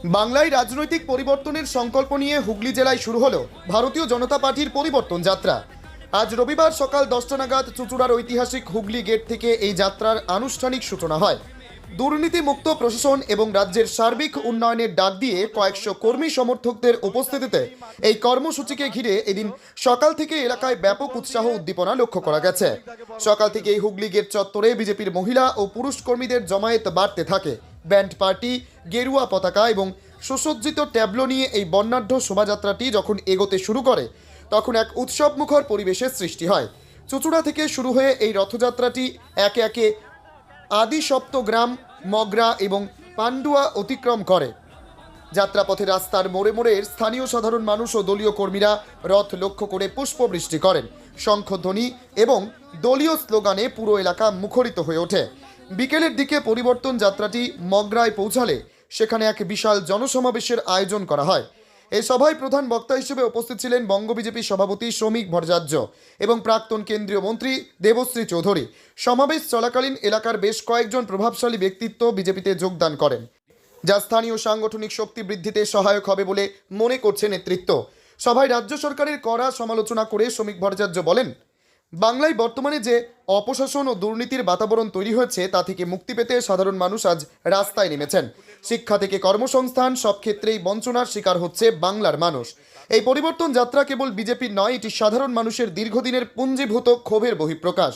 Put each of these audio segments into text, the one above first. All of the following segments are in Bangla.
বাংলায় রাজনৈতিক পরিবর্তনের সংকল্প নিয়ে হুগলি জেলায় শুরু হলো ভারতীয় জনতা পার্টির পরিবর্তন যাত্রা। আজ রবিবার সকাল 10টা নাগাদ চুঁচুড়ার ঐতিহাসিক হুগলি গেট থেকে এই যাত্রার আনুষ্ঠানিক সূচনা হয়। দুর্নীতিমুক্ত প্রশাসন এবং রাজ্যের সার্বিক উন্নয়নের ডাক দিয়ে কয়েকশো কর্মী সমর্থকদের উপস্থিতিতে এই কর্মসূচিকে ঘিরে এদিন সকাল থেকে এলাকায় ব্যাপক উৎসাহ উদ্দীপনা লক্ষ্য করা গেছে। সকাল থেকে এই হুগলি গেট চত্বরে বিজেপির মহিলা ও পুরুষ কর্মীদের জমায়েত বাড়তে থাকে। ব্যান্ড পার্টি, গেরুয়া পতাকা এবং সুসজ্জিত ট্যাবলো নিয়ে এই বর্ণাঢ্য শোভাযাত্রাটি যখন এগোতে শুরু করে তখন এক উৎসবমুখর পরিবেশের সৃষ্টি হয়। চুঁচুড়া থেকে শুরু হয়ে এই রথযাত্রাটি একে একে আদি সপ্তগ্রাম, মগরা এবং পান্ডুয়া অতিক্রম করে। যাত্রাপথে রাস্তার মোড়ে মোড়ে স্থানীয় সাধারণ মানুষ ও দলীয় কর্মীরা রথ লক্ষ্য করে পুষ্পবৃষ্টি করেন। শঙ্খধ্বনি এবং দলীয় স্লোগানে পুরো এলাকা মুখরিত হয়ে ওঠে। বিকেলের দিকে পরিবর্তন যাত্রাটি মগরায় পৌঁছালে সেখানে এক বিশাল জনসমাবেশের আয়োজন করা হয়। এই সভায় প্রধান বক্তা হিসেবে উপস্থিত ছিলেন বঙ্গ বিজেপি সভাপতি শ্রমিক ভট্টাচার্য এবং প্রাক্তন কেন্দ্রীয় মন্ত্রী দেবশ্রী চৌধুরী। সমাবেশ চলাকালীন এলাকার বেশ কয়েকজন প্রভাবশালী ব্যক্তিত্ব বিজেপিতে যোগদান করেন, যা স্থানীয় সাংগঠনিক শক্তি বৃদ্ধিতে সহায়ক হবে বলে মনে করছে নেতৃত্ব। সভায় রাজ্য সরকারের কড়া সমালোচনা করে শ্রমিক ভট্টাচার্য বলেন, বাংলায় বর্তমানে যে অপশাসন ও দুর্নীতির বাতাবরণ তৈরি হয়েছে তা থেকে মুক্তি পেতে সাধারণ মানুষ আজ রাস্তায় নেমেছেন। শিক্ষা থেকে কর্মসংস্থান সব ক্ষেত্রেই বঞ্চনার শিকার হচ্ছে বাংলার মানুষ। এই পরিবর্তন যাত্রা কেবল বিজেপির নয়, এটি সাধারণ মানুষের দীর্ঘদিনের পুঞ্জীভূত ক্ষোভের বহিঃপ্রকাশ।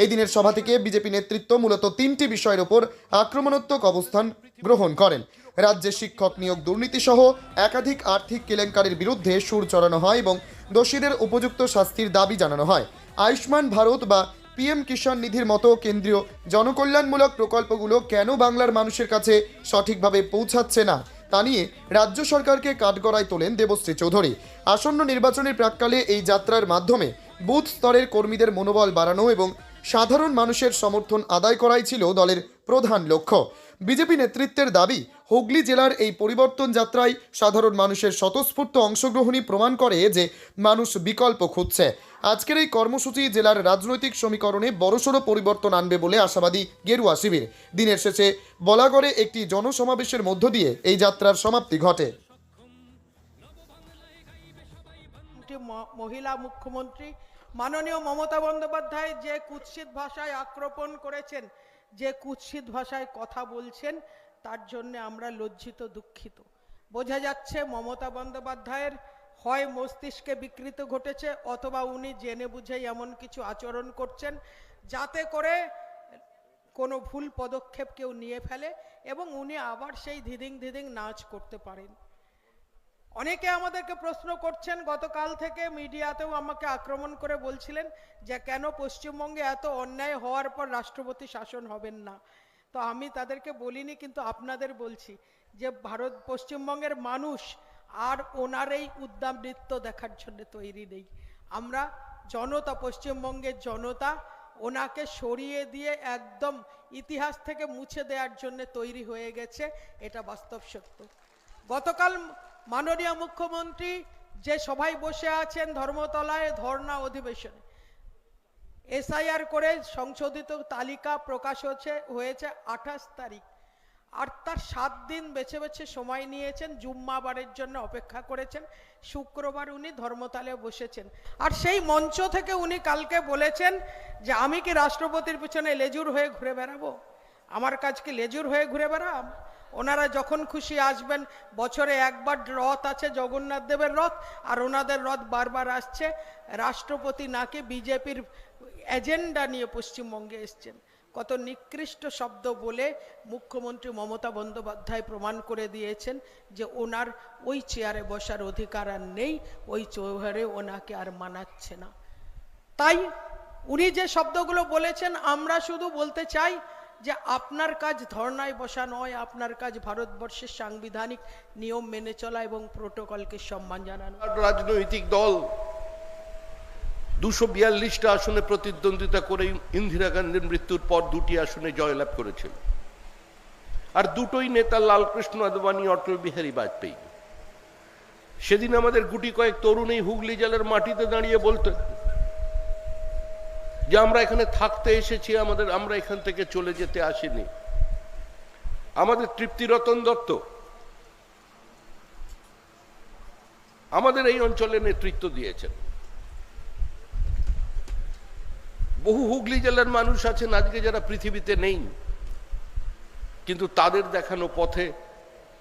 এই দিনের সভা থেকে বিজেপি নেতৃত্ব মূলত তিনটি বিষয়ের ওপর আক্রমণাত্মক অবস্থান গ্রহণ করেন। রাজ্যে শিক্ষক নিয়োগ দুর্নীতি সহ একাধিক আর্থিক কেলেঙ্কারির বিরুদ্ধে সুর চড়ানো হয় এবং দোষীদের উপযুক্ত শাস্তির দাবি জানানো হয়। আয়ুষ্মান ভারত বা পিএম কিষাণ নিধির মতো কেন্দ্রীয় জনকল্যাণমূলক প্রকল্পগুলো কেন বাংলার মানুষের কাছে সঠিকভাবে পৌঁছাচ্ছে না তা নিয়ে রাজ্য সরকারকে কাঠগড়ায় তোলেন দেবশ্রী চৌধুরী। আসন্ন নির্বাচনের প্রাক্কালে এই যাত্রার মাধ্যমে বুথ স্তরের কর্মীদের মনোবল বাড়ানো এবং সাধারণ মানুষের সমর্থন আদায় করাই ছিল দলের প্রধান লক্ষ্য। বিজেপি নেতৃত্বের দাবি, হুগলি জেলার এই পরিবর্তন যাত্রায় সাধারণ মানুষের স্বতঃস্ফূর্ত অংশগ্রহণই প্রমাণ করে যে মানুষ বিকল্প খুঁজছে। আজকের এই কর্মসূচি জেলার রাজনৈতিক সমীকরণে বড়সড় পরিবর্তন আনবে বলে আশাবাদী গেরুয়া শিবির। দিনের শেষে বলাগড়ে একটি জনসমাবেশের মধ্য দিয়ে এই যাত্রার সমাপ্তি ঘটে। মহিলা মুখ্যমন্ত্রী মাননীয় মমতা বন্দ্যোপাধ্যায় যে কুৎসিত ভাষায় আক্রমণ করেছেন, যে কুৎসিত ভাষায় কথা বলছেন, তার জন্য আমরা লজ্জিত, দুঃখিত। বোঝা যাচ্ছে মমতা বন্দ্যোপাধ্যায়ের হয় মস্তিষ্কে বিকৃত ঘটেছে অথবা উনি জেনে বুঝেই এমন কিছু আচরণ করছেন যাতে করে কোনো ভুল পদক্ষেপ কেউ নিয়ে ফেলে এবং উনি আবার সেই ধিদিং ধিদিং নাচ করতে পারেন। অনেকে আমাদেরকে প্রশ্ন করছেন, গতকাল থেকে মিডিয়াতেও আমাকে আক্রমণ করে বলছিলেন যে কেন পশ্চিমবঙ্গে এত অন্যায় হওয়ার পর রাষ্ট্রপতি শাসন হবেন না। তো আমি তাদেরকে বলিনি, কিন্তু আপনাদের বলছি যে পশ্চিমবঙ্গের মানুষ আর ওনার এই উদ্দাম নৃত্য দেখার জন্য তৈরি নেই। আমরা জনতা, পশ্চিমবঙ্গের জনতা ওনাকে সরিয়ে দিয়ে একদম ইতিহাস থেকে মুছে দেওয়ার জন্য তৈরি হয়ে গেছে, এটা বাস্তব সত্য। গতকাল মাননীয় মুখ্যমন্ত্রী যে সভায় বসে আছেন ধর্মতলায় ধর্ণা অধিবেশনে, এসআইআর করে সংশোধিত তালিকা প্রকাশ হয়েছে 28 তারিখ, আর তার 7 দিন বেছে বেছে সময় নিয়েছেন, জুম্মাবারের জন্য অপেক্ষা করেছেন। শুক্রবার উনি ধর্মতলায় বসেছেন, আর সেই মঞ্চ থেকে উনি কালকে বলেছেন যে আমি কি রাষ্ট্রপতির পিছনে লেজুর হয়ে ঘুরে বেড়াবো? আমার কাজ কি লেজুর হয়ে ঘুরে বেড়াম? ওনারা যখন খুশি আসবেন, বছরে একবার রথ আছে জগন্নাথ দেবের রথ, আর ওনাদের রথ বারবার আসছে। রাষ্ট্রপতি নাকি বিজেপির এজেন্ডা নিয়ে পশ্চিমবঙ্গে এসছেন। কত নিকৃষ্ট শব্দ বলে মুখ্যমন্ত্রী মমতা বন্দ্যোপাধ্যায় প্রমাণ করে দিয়েছেন যে ওনার ওই চেয়ারে বসার অধিকার আর নেই, ওই চেয়ারে ওনাকে আর মানাচ্ছে না। তাই উনি যে শব্দগুলো বলেছেন, আমরা শুধু বলতে চাই যে আপনার কাজ ধর্নায় বসা নয়, আপনার কাজ ভারতবর্ষের সাংবিধানিক নিয়ম মেনে চলা এবং প্রোটোকলকে সম্মান জানানো। রাজনৈতিক দল 242টা আসনে প্রতিদ্বন্দ্বিতা করে ইন্দিরা গান্ধীর মৃত্যুর পর 2টি আসনে জয়লাভ করেছিল, আর দুটোই নেতা লালকৃষ্ণ আদবানি, অটল বিহারী বাজপেয়ী। সেদিন আমাদের গুটি কয়েক তরুণ এই হুগলি জেলার মাটিতে দাঁড়িয়ে বলতেন যে আমরা এখানে থাকতে এসেছি, আমরা এখান থেকে চলে যেতে আসিনি। আমাদের তৃপ্তিরতন দত্ত আমাদের এই অঞ্চলে নেতৃত্ব দিয়েছেন। বহু হুগলি জেলার মানুষ আছেন আজকে যারা পৃথিবীতে নেই, কিন্তু তাদের দেখানো পথে,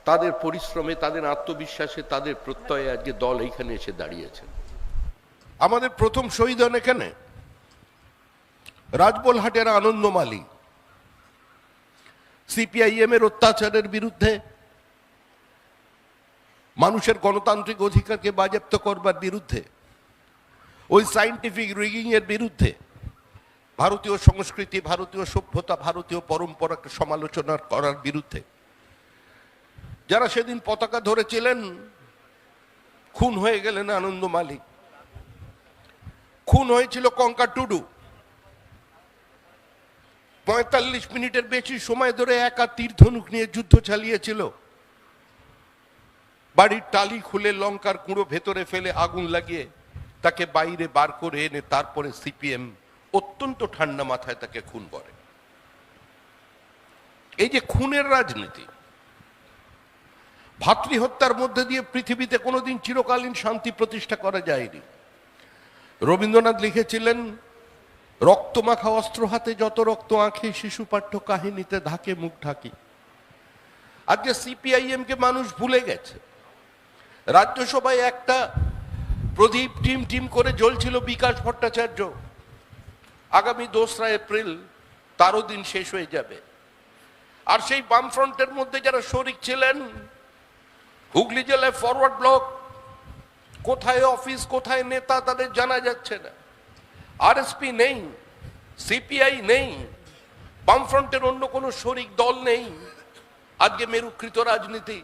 তাদের পরিশ্রমে, তাদের আত্মবিশ্বাসে, তাদের প্রত্যয়ে আজকে দল এইখানে এসে দাঁড়িয়েছেন। আমাদের প্রথম শহীদ হন এখানে রাজবলহাটের আনন্দমালী, সিপিআইএম এর অত্যাচারের বিরুদ্ধে, মানুষের গণতান্ত্রিক অধিকারকে বাজেয়াপ্ত করবার বিরুদ্ধে, ওই সায়েন্টিফিক রিগিং এর বিরুদ্ধে, ভারতীয় সংস্কৃতি, ভারতীয় সভ্যতা, ভারতীয় পরম্পরাকে সমালোচনা করার বিরুদ্ধে যারা সেদিন পতাকা ধরেছিলেন, খুন হয়ে গেলেন আনন্দমালী, খুন হয়েছিল কঙ্কা টুডু। ৪৫ মিনিটের বেশি সময় ধরে একা তীর ধনুক নিয়ে যুদ্ধ চালিয়েছিল। বাড়ির টালি খুলে লঙ্কার কুঁড়ো ভেতরে ফেলে আগুন লাগিয়ে তাকে বাইরে বার করে এনে তারপরে সিপিএম অত্যন্ত ঠান্ডা মাথায় তাকে খুন করে। এই যে খুনের রাজনীতি, ভাতৃহত্যার মধ্যে দিয়ে পৃথিবীতে কোনোদিন চিরকালীন শান্তি প্রতিষ্ঠা করা যায়নি। রবীন্দ্রনাথ লিখেছিলেন, রক্তমাখা অস্ত্র হাতে যত রক্ত আঁখে, শিশু পাঠ্য কাহিনীতে ধাকে মুখ ঢাকি। আজকে সিপিআইএম কে মানুষ ভুলে গেছে। রাজ্যসভায় একটা প্রদীপ টিম টিম করে জ্বলছিল বিকাশ ভট্টাচার্য, আগামী 2রা এপ্রিল তারও দিন শেষ হয়ে যাবে। আর সেই বামফ্রন্টের মধ্যে যারা শরিক ছিলেন, হুগলি জেলায় ফরওয়ার্ড ব্লক, কোথায় অফিস, কোথায় নেতা তাদের জানা যাচ্ছে না। আরএসপি নেই, সিপিআই নেই, বামফ্রন্টের অন্য কোনো শরিক দল নেই। আজকে মেরুকৃত রাজনীতি।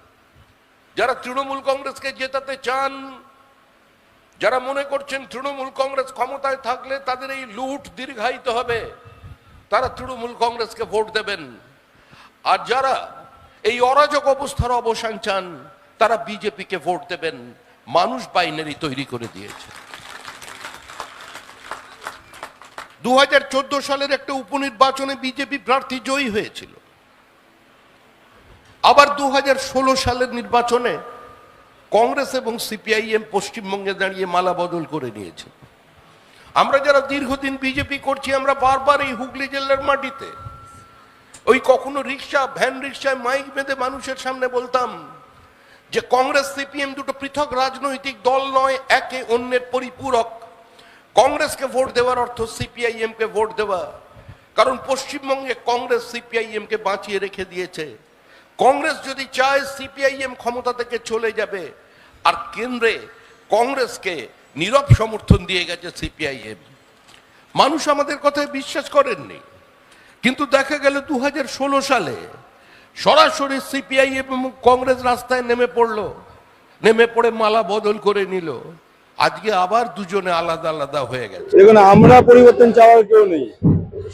যারা তৃণমূল কংগ্রেসকে জেতাতে চান, যারা মনে করছেন তৃণমূল কংগ্রেস ক্ষমতায় থাকলে তাদের এই লুট দীর্ঘায়িত হবে, তারা তৃণমূল কংগ্রেসকে ভোট দেবেন। আর যারা এই অরাজক অবস্থার অবসান চান, তারা বিজেপিকে ভোট দেবেন। মানুষ বাইনারি তৈরি করে দিয়েছে। 2014 সালের একটা উপনির্বাচনে বিজেপি প্রার্থী জয়ী হয়েছিল। আবার 2016 সালের নির্বাচনে কংগ্রেস এবং সিপিআইএম পশ্চিমবঙ্গে দাঁড়িয়ে মালা বদল করে নিয়েছে। আমরা যারা দীর্ঘদিন বিজেপি করছি, আমরা বারবার এই হুগলি জেলার মাটিতে ওই কখনো রিক্সা, ভ্যান রিক্সায় মাইক বেঁধে মানুষের সামনে বলতাম যে কংগ্রেস সিপিএম দুটো পৃথক রাজনৈতিক দল নয়, একে অন্যের পরিপূরক। কংগ্রেসকে ভোট দেওয়ার অর্থ সিপিআইএম কে ভোট দেওয়া, কারণ পশ্চিমবঙ্গে কংগ্রেস সিপিআইএম কে বাঁচিয়ে রেখে দিয়েছে। কংগ্রেস যদি চায় সিপিআইএম ক্ষমতা থেকে চলে যাবে, আর কেন্দ্রে কংগ্রেসকে নীরব সমর্থন দিয়ে গেছে সিপিআইএম। মানুষ আমাদের কথায় বিশ্বাস করেননি, কিন্তু দেখা গেল 2016 সালে সরাসরি সিপিআইএম এবং কংগ্রেস রাস্তায় নেমে পড়ে মালা বদল করে নিল। আজকে আবার দুজনে আলাদা আলাদা হয়ে গেছে। দেখুন, আমরা পরিবর্তন চাওয়ার কেউ নেই,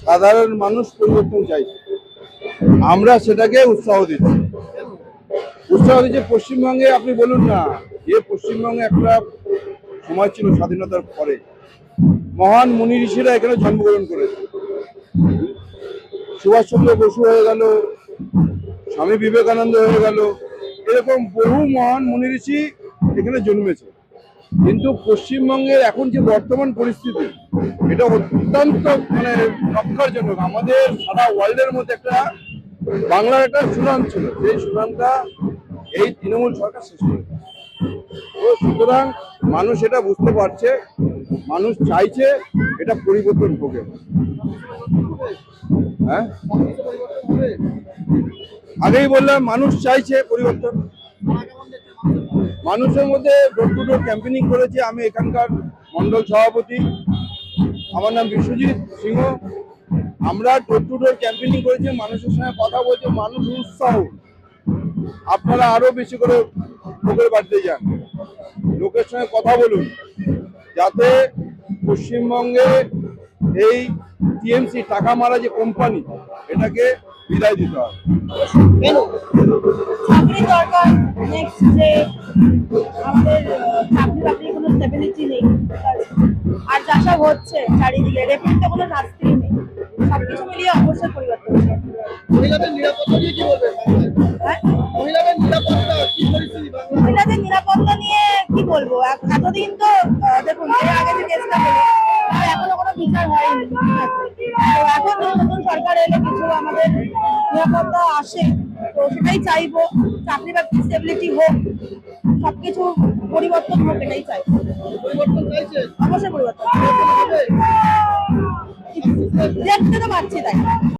সাধারণ মানুষ পরিবর্তন চাইছে, আমরা সেটাকে উৎসাহ দিচ্ছি। পশ্চিমবঙ্গে আপনি বলুন না, যে পশ্চিমবঙ্গে একটা সময় ছিল স্বাধীনতার পরে, মহান মুনি ঋষিরা এখানে জন্মগ্রহণ করেছে। সুভাষচন্দ্র বসু হয়ে গেল, স্বামী বিবেকানন্দ হয়ে গেল, এরকম বহু মহান মুনি ঋষি এখানে জন্মেছে। কিন্তু পশ্চিমবঙ্গের এখন যে বর্তমান পরিস্থিতি, এটা অত্যন্ত রক্ষারজনক। আমাদের সারা ওয়ার্ল্ডের মধ্যে একটা বাংলার একটা সুনাম ছিল, সেই সুনামটা এই তৃণমূল সরকার শেষ করে। তো সুতরাং মানুষ এটা বুঝতে পারছে, মানুষ চাইছে এটা পরিবর্তন হোক। হ্যাঁ, আগেই বললাম মানুষ চাইছে পরিবর্তন। মানুষের মধ্যে ডোর টু ডোর ক্যাম্পেনিং করেছি। আমি এখানকার মন্ডল সভাপতি, আমার নাম বিশ্বজিৎ সিংহ। আমরা ডোর টু ডোর ক্যাম্পেনিং করেছি, মানুষের সঙ্গে কথা বলছি, মানুষ উৎসাহ। আপনারা আরো বেশি করে লোকের বাড়িতে যান, লোকের সঙ্গে কথা বলুন, যাতে পশ্চিমবঙ্গে এই টিএমসি টাকা মারা যে কোম্পানি, এটাকে বিদায় দিতে হবে। চাকরি দরকার, নেক্সট যে আমাদের চাকরি বাকরি কোনো স্টেবিলিটি নেই, আর যা সব হচ্ছে চারিদিকে, রেফারেন্সে কোনো নাস্তিই নেই, সবকিছু মিলিয়ে অবশ্যই পরিবর্তন। মহিলাদের নিরাপত্তা নিয়ে কি বলবেন? হ্যাঁ, মহিলাদের নিরাপত্তা কি পরিস্থিতি? মহিলাদের নিরাপত্তা নিয়ে কি বলবো, এতদিন তো দেখুন এর আগে যে কেসটা হলো আর এখনো কোনো বিচার হয়নি, ঠিক আছে? তো এখন নতুন সরকার এলে কিছু আমাদের নিরাপত্তা আসে, তো সেটাই চাইবো, চাকরি বাকরি স্টেবিলিটি হোক, সবকিছু পরিবর্তন হোক, এটাই চাইবো। পরিবর্তন চাইছে অবশ্যই পরিবর্তন দেখতে তো পাচ্ছি তাই।